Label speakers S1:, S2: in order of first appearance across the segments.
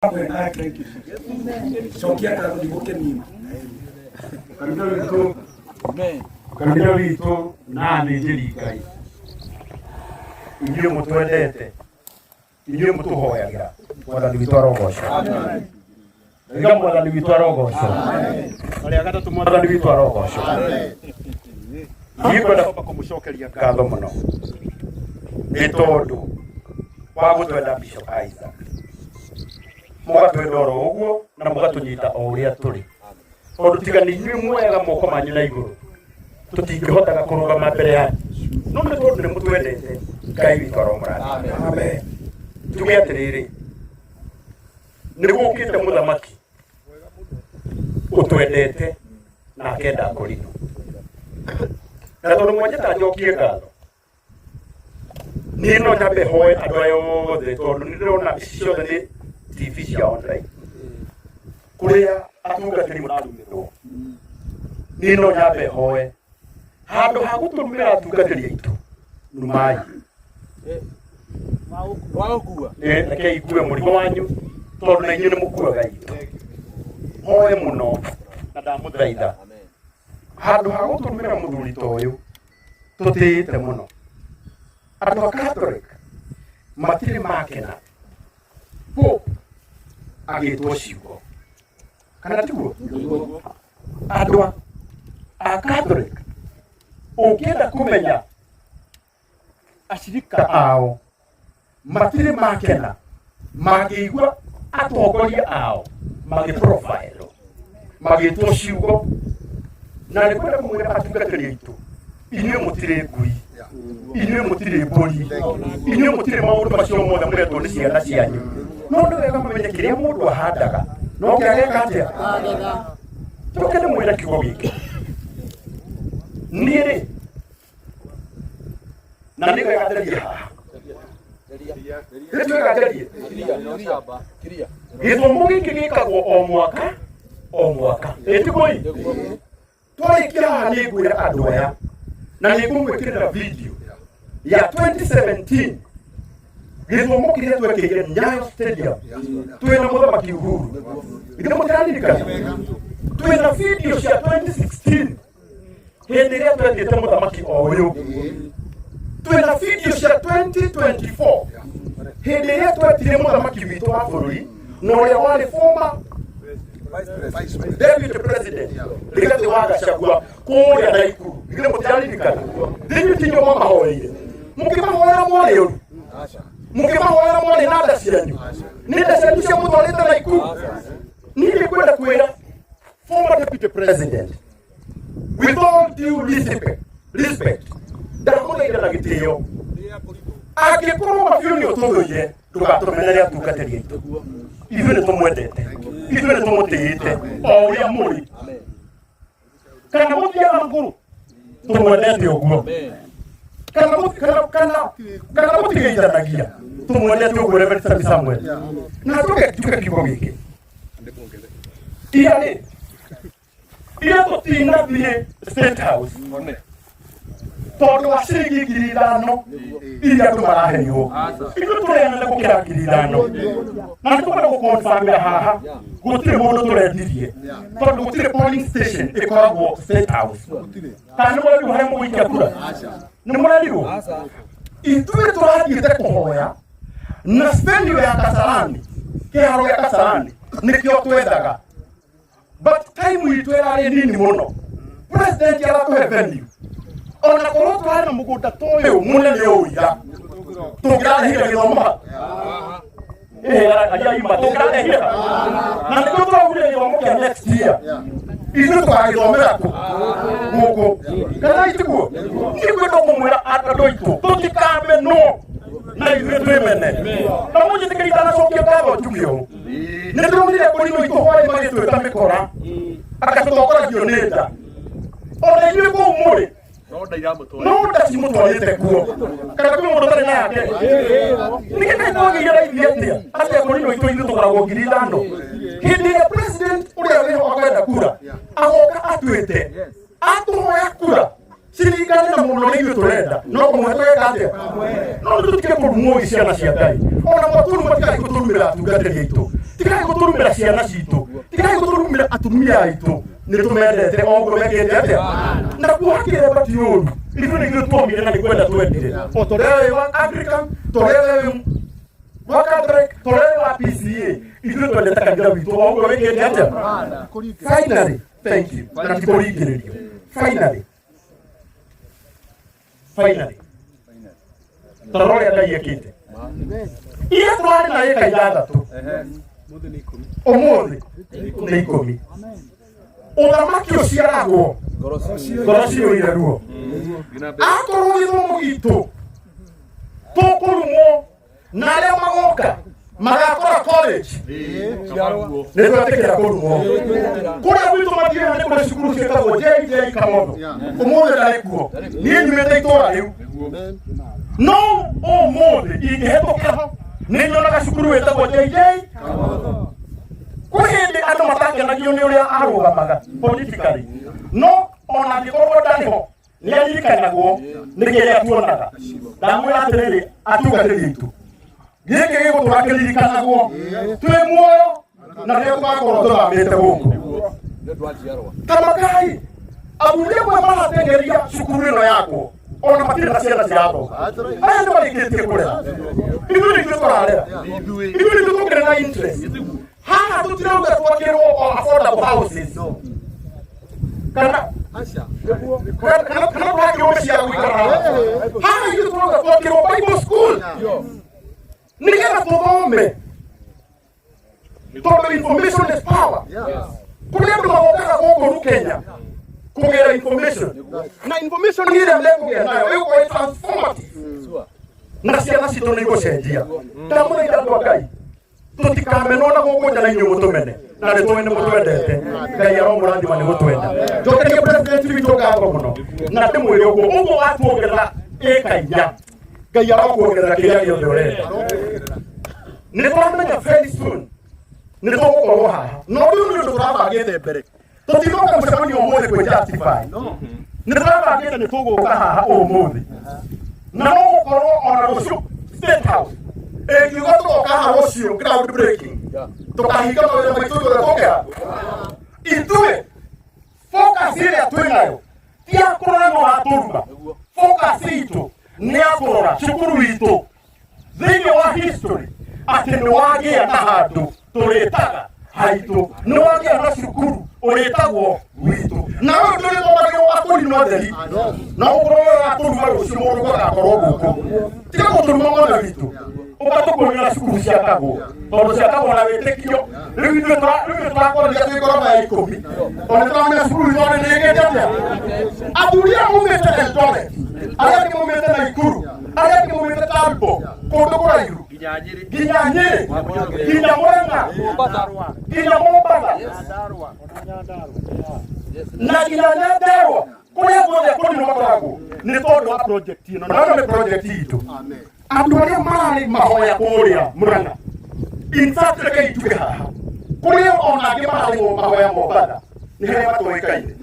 S1: Kanitha witũ na nĩnjĩri Ngai, inyuĩ mũtwendete, inyuĩ mũtũhoyagĩra, Mwathani witũ arogocwo. Iga Mwathani witũ arogocwo. Arĩa gatatũ Mwathani witũ arogocwo. Ndikwenda kũmũcokeria ngatho mũno nĩ tondũ wa gũtwenda Bishop Isaac, mũgatwenda oro ũguo na mũgatũnyita o ũrĩa tũrĩ, tondũ tiga nĩ inyuĩ muoyaga moko manyu na igũrũ tũtingĩhotaga kũrũgama mbere yanyu, no nĩ tondũ nĩ mũtwendete. Ngai witũ aromũrathime. Amen. Tuge atĩrĩrĩ, nĩ gũkĩte mũthamaki ũtwendete na akenda kũrinwo, na tondũ mwanjĩta njokie ngatho, niĩ no nyambe hoe andũ aya othe, tondũ nĩ ndĩrona ici ciothe nĩ TV cia online kũrĩa atungatĩri mũrarumĩrwo. Niĩ no nyambe hoe handũ ha gũtũrumĩra atungatĩri aitũ, numai rekei ikue mũrigo wanyu, tondũ na inyuĩ nĩ mũkuaga itũ. Hoe mũno na ndamũthaitha, handũ ha gũtũrumĩra mũthuri ta ũyũ tũtĩĩte mũno, andũ a Catholic matirĩ makena Pope agĩtwo ciugo, kana tiguo? Andũ a Catholic ũngĩenda kũmenya acirika ao matirĩ makena mangĩigua atongoria ao magĩprofile magĩtwo ciugo. Na nĩ kwenda kũmwĩra atungatĩri aitũ, inyuĩ mũtirĩ ngui, inyuĩ mũtirĩ mbũri, inyuĩ mũtirĩ maũndũ macio mothe mũretwo nĩ ciana cianyu. No nĩ wega mũmenye kĩrĩa mũndũ ahandaga no kĩageka atĩa. Tũke ndĩmwĩre kiugo gĩkĩ, niĩ rĩ, na nĩ wega nderie haha, nĩtwega nderie gĩthomo gĩkĩ gĩkagwo o mwaka o mwaka, ĩtigoi twarĩkia haha nĩ ngwĩra andũ aya na nĩ ngũmwĩkĩrĩra video ya 2017 gĩthomo kĩrĩa twekĩire Nyayo Stadium twĩna mũthamaki Uhuru. Ithe mũtĩraririkana? Twĩna video cia 2016 hĩndĩ ĩrĩa twetĩte mũthamaki o ũyũ. Twĩna video cia 2024 hĩndĩ ĩrĩa twetire mũthamaki witũ wa bũrũri na ũrĩa warĩ former Deputy President Rigathi wa Gachagua kũrĩa Naikuru. Ithe mũtĩraririkana? Thĩinĩ tinyo mamahoeire, mũkĩmahoera mwarĩ ũru, mũkĩmahoera mwarĩ na nda cianyu, nĩ nda cianyu cia mũtwarĩte Naikuru. Niĩ nĩ kwenda kwĩra former Deputy President, with all due respect, ndamũthaitha na gĩtĩo, angĩkorwo mabiũ nĩ ũtũthũire ndũgatũmenere atungatĩri aitũ. Ithuĩ nĩ tũmwendete, ithuĩ nĩ tũmũtĩĩte o ũrĩa mũrĩ, kana mũthiaga magũrũ tũmwendete ũguo, kana mũtigeithanagia tũmwendete ũguo. Reverend Sami Samuel, na tuge kiugo gĩkĩ, ira tũtinathiĩ State House tondũ wa ciringi 5,000 iria andũ maraheirwo, ithuĩ tũreanĩre gũkĩra 5,000, na nĩ tũkwenda gũkonfamĩra haha gũtirĩ mũndũ tũrendirie, tondũ gũtirĩ polling station ĩkoragwo State House. Kana nĩ mũrerirwo harĩa mũgũikia kura? Nĩ mũrerirwo? Ithuĩ tũrathiĩte kũhoya na venue ya Kasarani, kĩharo gĩa Kasarani nĩkĩo twethaga, but time itũ ĩrarĩ nini mũno. President aratũhe venue, ona korwo twarĩ na mũgũnda ta ũyũ mũnene ũira tũngĩrarehire gĩthomo ajaima tũngĩrarehire, na nĩguo tũraugire gĩthomo kĩa next year ithuĩ tũgagĩthomera kũ gũkũ, kana itiguo? Nĩ kwenda kũmwĩra andũ aitũ tũtikamenwo na ithuĩ twĩmene, na mũnjĩtĩkĩrie itanacokia ngatho njuge ũũ, nĩ ndĩronire kũrinwo itũ hwaĩ magĩtwĩta mĩkora agatũtongoragio nĩ nda, ona inyuĩ kũu mũrĩ no nda cimũtwarĩte kuo, kana kwĩ mũndũ ũtarĩ nake. Nĩgetha twagĩire raithi atĩa kũrinwo itũ ithuĩ tũkoragwo 5,000 hĩndĩ ĩrĩa president ũrĩa wĩho akwenda kura agoka atuĩte atũhoya kura ciringane na mũndũ ũrĩa ithuĩ tũrenda, no kũmwe tweka atĩa? No tũtige kũrumwo ciana cia Ngai, ona matũruma tigai gũtũrumĩra atungatĩri aitũ. tikai guturumira ciana citu tikai guturumira atumia aitu nitumendete ongo mekete atia na kuhakire bati yuru ifuni gitwomire na nikwenda twendire o tolewe wa African tolewe Wakatrek tolewe wa PCA ifuni twendete kangira witu ongo mekete atia finally thank you na tikorigiririo finally tarore ndai kite iya twari na yeka yadatu omuthi ni ikumi uthamaki uciaragwo ngorocio ireruo akorwo githomo gitu tukurumwo na aria magoka magakora college nitwetikira kurumwo kuria gwitu mathiire ni kuri cukuru cietagwo JJ Kamondo umuthi ndarikuo nie nyumite itura riu no umuthi ingihĩtũkĩra ho nĩ nyonaga cukuru wĩtagwo JJ kũrĩ hĩndĩ andũ matangenagio nĩ ũrĩa arũgamaga politically no ona angĩkorwo ndarĩ ho nĩ aririkanagwo nĩ kĩrĩa tuonaga ndamwĩra atĩrĩrĩ atugatĩri itu gĩkĩ gĩgũtũra kĩririkanagwo twĩ muoyo na rĩrĩa tũgakorwo tũthamĩte gũkũ Tamakai athuri amwe maratengeria cukuru ĩno yakwo ona matirĩ na ciana ciathoma aya nĩ marĩkĩtie kũrera ithuĩ nĩithuĩ tũrarera ithuĩ nĩithuĩ tũkĩrĩ na interest haha tũtirauga twakĩrwo affordable houses kana twakĩrwo mĩciĩ ya gũikara haha ithuĩ tũrauga twakĩrwo Bible school nĩgetha tũthome tondũ information is power kũrĩ andũ magokaga gũkũ Kenya kugera information na information ile mlekugera nayo iko transformative na ciana citu nĩ igũcenjia ndamũthaitha andũ a Ngai tũtikamenona gũkũ nja na inyuĩ mũtũmene na nĩ tũĩ nĩ mũtwendete Ngai aromũrathima nĩ mũtwenda njokerie president witũ ngatho mũno na ndĩmwĩre ũguo watuongerera ĩka Ngai arokuongerera kĩrĩa gĩothe ũrenda nĩ tũramenya very soon nĩ tũgũkorwo haha no rĩu nĩ ũndũ tũrabangĩte mbere tũtinoka mũcemanio ũmũthĩ kwĩjustify nĩ tũrabangĩte nĩ tũgũka haha ũmũthĩ na no gũkorwo ona rũciũ State House ĩngiuga tũgoka haha rũciũ ground breaking tũkahinga mawĩra maitũ ũrĩa tũgera ithuĩ focus ĩrĩa twĩnayo ti ya kũrora no atũruga focus itũ nĩ ya kũrora cukuru witũ thĩinĩ wa history atĩ nĩ wagĩa na handũ tũrĩtaga haitũ nĩ wagĩa na cukuru ũrĩtagwo witũ na ũyũ ndũrĩ thomagĩrwo akũrinwo theri na ũkorwo atũruma rũciũ mũndũ gũgakorwo gũkũ tiga gũtũruma mwana witũ ũgatũkuonera cukuru ciakagwo tondũ ciakagwo na wĩtĩkio rĩu ithuĩ tũrakorithia twĩ ngoroba ya ikũmi ona tũramenya cukuru itũ nĩ ĩgĩte atĩa athuri aya maumĩte Eldoret arĩa angĩ maumĩte Naikuru arĩa angĩ maumĩte Tambo kũndũ kũraihu nginya Nyĩrĩ nginya Mũrang'a nginya Mombatha na nginya Nyandarua kũrĩa guothe kũrĩ makoragwo nĩ tondũ wa project ĩno na nĩ project itũ andũ arĩa mararĩ mahoya kũrĩa Mũrang'a in fact reke ituge haha kũrĩa ona angĩ mararĩ mahoya Mombatha nĩ harĩa matũĩkaine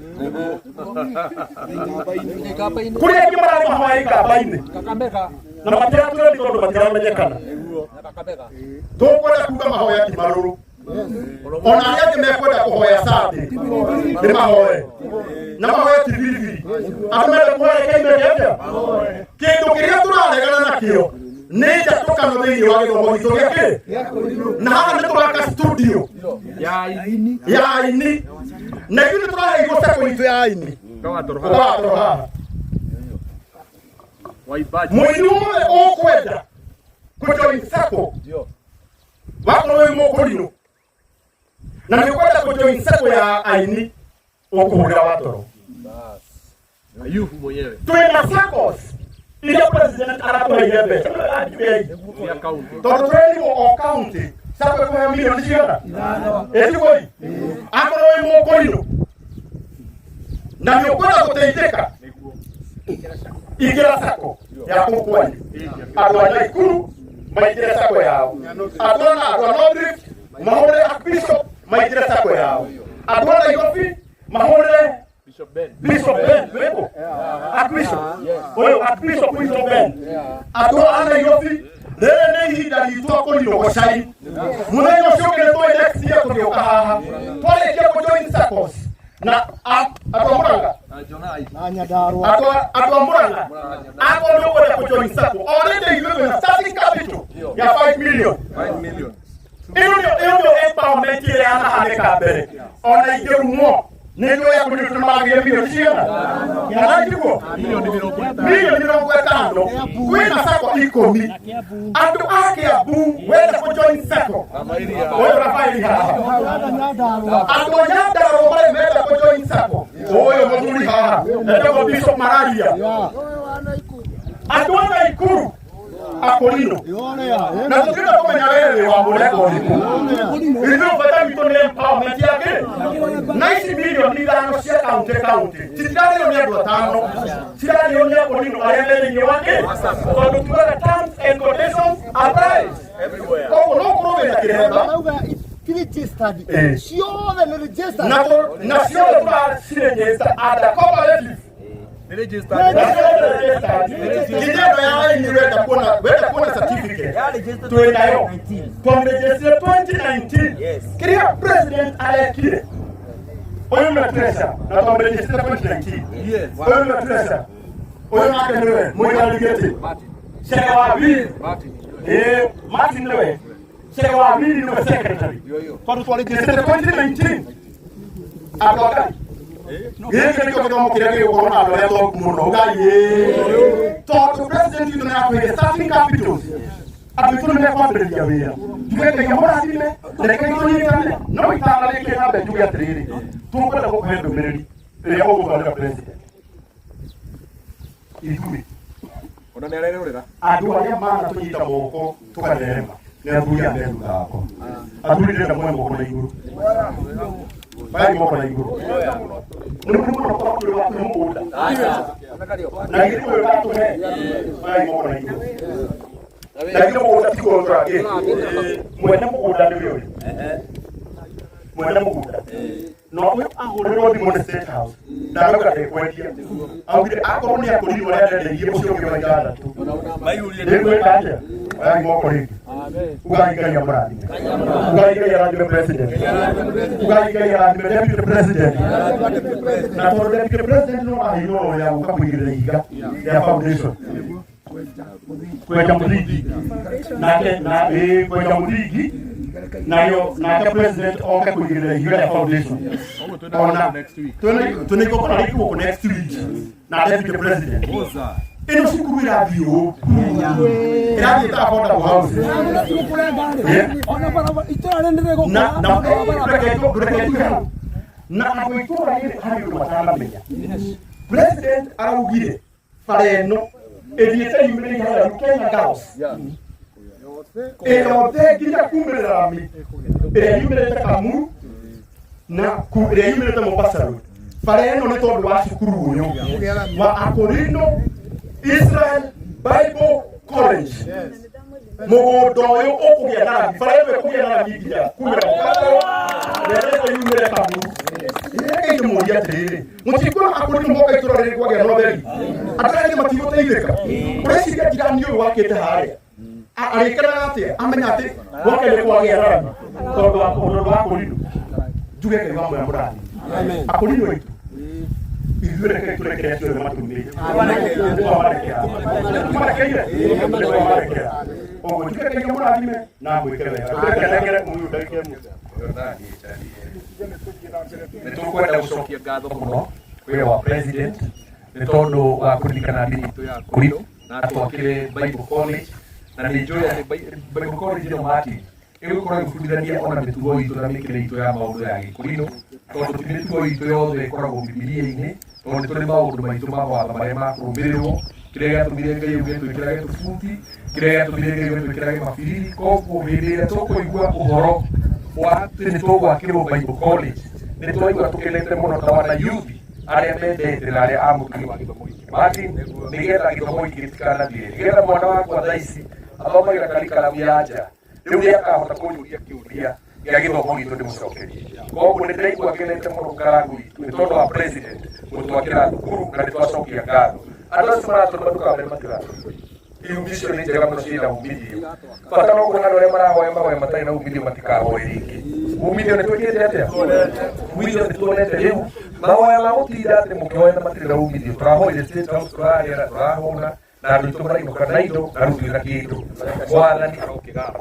S1: kũrĩa angĩ mararĩ mahoya Ikamba-inĩ na matiratũra nĩ tondũ matiramenyekana tũkwenda kuga mahoya ti marũrũ ona arĩa angĩ mekwenda kũhoya Sunday nĩ mahoye na mahoya ti biribiri andũ menda kũhoya keimete kĩndũ kĩrĩa tũraregana nakĩo nĩ njatũkano thĩinĩ wa gĩthomo gitũ gĩkĩ na haha nĩ tũraka studio ya aini na ithuĩ nĩ tũraheirwo ceko itũ ya aini ũgatoro haha mũini wothe ũkwenda kũjoin sako wakorwo wĩ mũkũrinũ na nĩ ũkwenda kũjoin sako ya aini ũkũhũrĩra watoro twĩna SACCOS iria president aratũheire mbeca tondũ twĩrĩirwo o county SACCO ĩkũheo milioni cigana ĩtigoi akorwo wĩ mũkũrinũ na nĩ ũkwenda gũteithĩka ingĩra SACCO ya Mũkwani andũ a Naikuru maingĩre SACCO yao andũ a North Rift mahũrĩre Archbishop maingĩre SACCO yao andũ a Nairobi mahũrĩre Bishop Ben wĩkũ Archbishop ũyũ Archbishop Bishop Ben andũ a Nairobi rĩrĩ nĩ ihinda ritũ kũrinwo gũcai mũthenya ũcio ũngĩ nĩ na atomuranga atomuranga ako ndio kwa kujoin sako already you have starting capital ya 5 million ndio empowerment ile ana haleka bere ona ije mo ndio ya kutumia ya milioni shiana ya najiko milioni kwa tano kwenda sako ikomi ando ake abu wenda kujoin sako wewe rafaeli hapa ando nyanda roba meda kujoin sako oyo mzuri hapa ndio bishop mararia ando na ikuru akolino na tukita kama nyawewe wa muleko ndio fata mitone empowerment yake 90 million ni dano sia county titani yo ndo tano titani yo akolino ayele ni wake kwa kutuka terms and conditions apply everywhere kwa no problem ya kireba study sio the register na sio kwa register ada cooperative register wenda kuona certificate tuenda yo from register 2019 yes kile president alekile oyo na treasure na from register 2019 yes oyo na treasure oyo na kenewe moyo aligete shaka wapi Martin lewe shaka wapi ni secretary kwa tu register 2019 adoka yeye ndio kama kirege uko na leo muno gaye to president ndio na kwa starting capital abitu ne kwa mbele ya wea tuweke yamora dime leke ni kana no itala leke na be tuya triri tuko na kwa hendo mbele ya ogo kwa president ikumi ona nere urira adu ya maana tunyita moko tukaderema ne abuya ndu gako adu ndio mwembo kuna iguru bali moko na iguru Mungu kwa kuwa kwa muda. Na hiyo watu ne bali moko na iguru. Lakini muda tiko ndrage. Mwenda muda ndio. Mwenda muda. No we ahoro di Monte State House. Daga ka de kwendia. Awire akoni akoni wala de yebo sio kwa jana tu. Bayuli de kaje. Bali moko ni. Ugai ya mradi. Ugai ya radio president. Ugai ya radio deputy president. Na to deputy president no ayo ya ukapugira iga ya foundation. Kwa jamhuri na kwa jamhuri na president oka kugira iga foundation. Ona next week. Tuniko kwa iko next week. Na deputy president. Eno siku bila bio. Ina kita fonda kwa house. Ona para itara ndego. Na kuitora ile hali matala meya. President arugire fareno edieta yumeni hala Kenya House. Elote kija kumela mi. Yumeni takamu na ku yumeni tamopasa. Fareno ne todo wa shukuru nyo. Wa akorino Israel Bible College. Mo doyo okuya na farebe kuya na bidia. Kumela kato. Ndio yumeni takamu. Yeye ni mmoja tele. Mtikula akoni mmoja itorare kwa ya Nobel. Ataka ni mativo taibeka. President jiranyo wake tahari. Alikana ate amenyate wake le kwa ya rami. Kwa akoni. Juge ke mambo ya muradi. Amen. Akoni wetu. Izure ke tule ke sio matumbi. O juge ke muradi me na kuikele. Kuikele muyu dalike mu. Nitukwenda gucokia ngatho muno kwi wa president ni tondu wa kuririkana ndini itu ya Kurino na twakire Bible College na ni joya Bible College no mati igukorwo igibundithania ona mitugo itu na mikire itu ya maundu ya Kurino tondu ti mitugo itu yothe ikoragwo Bibilia-ini tondu turi maundu maitu ma watho maria makurumbirirwo kiria giatumire Ngai uge twikirage tubuti kiria giatumire Ngai uge twikirage mabiriri koguo hindi iria tukuigua uhoro wa ni tugwakirwo Bible College ni twaigua tukenete muno ta wana youth aria mendete na aria amukiri wa githomo giki mati nigetha githomo giki gitikanathire nigetha mwana wakwa thaici athomagira karikaramu ya nja riu ni akahota kunyuria kiuria gia githomo gitu ndimucokerie koguo ni ndaigua ngenete muno ngarangu itu ni tondu wa president gutwakira thukuru na nitwacokia ngatho andu acio maratũruma ndukambere matiratũruma iumithio nĩ njega mũno ciĩna umithio bata no kuona andũ arĩa marahoya mahoya matarĩ na umithio matikahoe rĩngĩ umithio nĩ twĩkĩte atĩa umithio nĩ tuonete rĩu mahoya ma gutinda ati mukioya na matire umithio turahoire state house turarira turahona na andu itu marainoka na indo na rutu na kindu mwathani arokiga.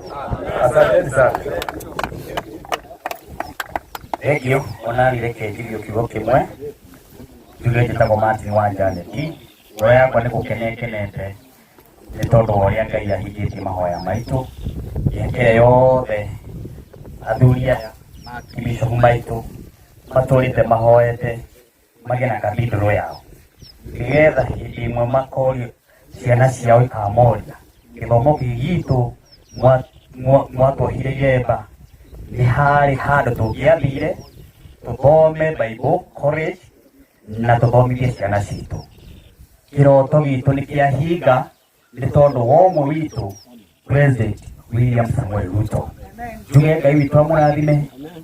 S1: Asante sana.
S2: Thank you. Ona reke njigio kiugo kimwe tuge njitagwo Martin wa Janeti ngoro yakwa nĩ gũkenete nĩ tondũ wa ũrĩa Ngai ahingĩtie mahoya maitũ yekere yothe athuri aya bishop maitũ matũrĩte mahoete magĩe na cathedral yao nĩgetha hĩndĩ ĩmwe makorio ciana ciao ikamoria gĩthomo gitũ mwatwohire Gemba nĩ harĩ handũ tũngĩathire tũthome Bible college na tũthomithie ciana citũ. Kĩroto gitũ nĩ kĩahinga nĩ tondũ wa ũmwe witũ President William Samuel Ruto. Njuge Ngai witũ amũrathime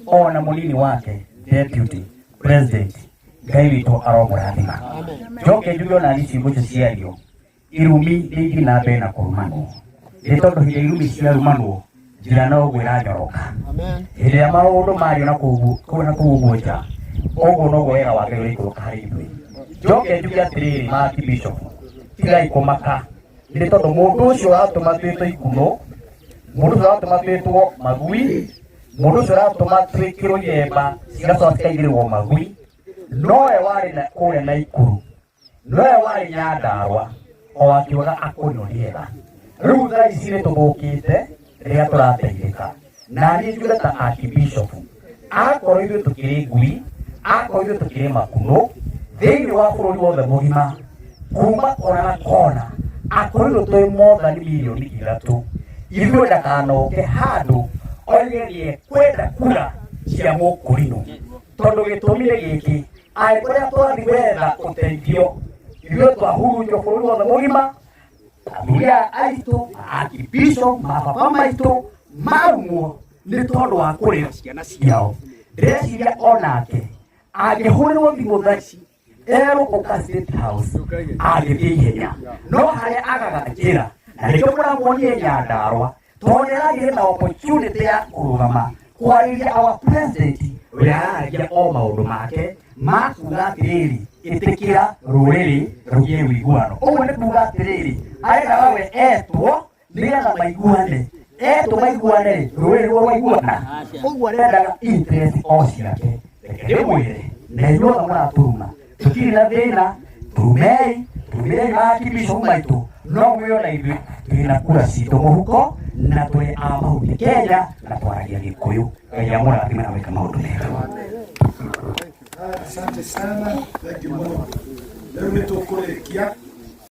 S2: ona mũnini wake Deputy President Ngai witũ aromũrathima. Njoke njuge ona nĩ ciugo ciario irumi nĩ ithi na mbere na kũrumanwo nĩ tondũ hĩndĩ irumi ciarumanwo njĩra noguo ĩranyoroka. Hĩndĩ ĩrĩa maũndũ mario na kũu nja ũguo noguo wega wa Ngai ũrĩikũrũka harĩ ithuĩ. Njoke njuge atĩrĩrĩ Archbishop tigai kũmaka nĩ tondũ mũndũ ũcio ũratũma twĩtwo ikuno, mũndũ ũcio ũratũma twĩtwo magui, mũndũ ũcio ũratũma twĩkĩrwo Gemba cigacoka cikaigĩrĩrwo magui nowe warĩ na kũrĩa na ikuru, nowe warĩ Nyandarua o akiugaga akũrio nĩgetha. Rĩu thaa ici nĩ tũthũkĩte rĩrĩa tũrateithĩka na niĩ njuge ta Archbishop akorwo ithuĩ tũkĩrĩ ngui, akorwo ithuĩ tũkĩrĩ makuno thĩinĩ wa bũrũri wothe mũgima kuma kona na kona akorwo twĩ mothani milioni 3 ithuĩ ndakanoke handũ oigerie kwenda kura cia mũkũrinũ tondũ gĩtũmire gĩkĩ kũrĩa twathi wetha ũteithio ithuĩ twahurunjwo bũrũri wothe mũgima athuri aitũ Archbishop mababa maitũ marumwo nĩ tondũ wa kũrĩra ciana ciao. Ndĩreciria onake angĩhũrĩrwo thimũ thaa ici erũkũka State House angĩthiĩ ihenya no harĩa agaga njĩra na nĩkĩo mũramwonie Nyandarua tondũ nĩaragĩire na opportunity ya kũrũgama kwarĩria our president ũrĩa araragia o maũndũ make ma kuga atĩrĩrĩ ĩtĩkĩra rũrĩrĩ rũgĩe ũiguano. Ũguo nĩ kuga atĩrĩrĩ arenda we etwo nĩgetha maiguane, etwo maiguane rũrĩrĩ rũo rwaiguana. Ũguo arendaga interest o ciake. Reke ndĩmwĩre na inyuothe mũraturuma tũtirĩ na thĩna, turumei Archbishop maitũ no mwĩona ithuĩ twĩna kura citũ mũhuko na tũrĩ a mahuti Kenya na twaragia Gĩkũyũ. Ngai amũrathime na wĩka maũndũ mega.
S3: Asante sana. Thank you Mungu. Leo nitũkũrĩkia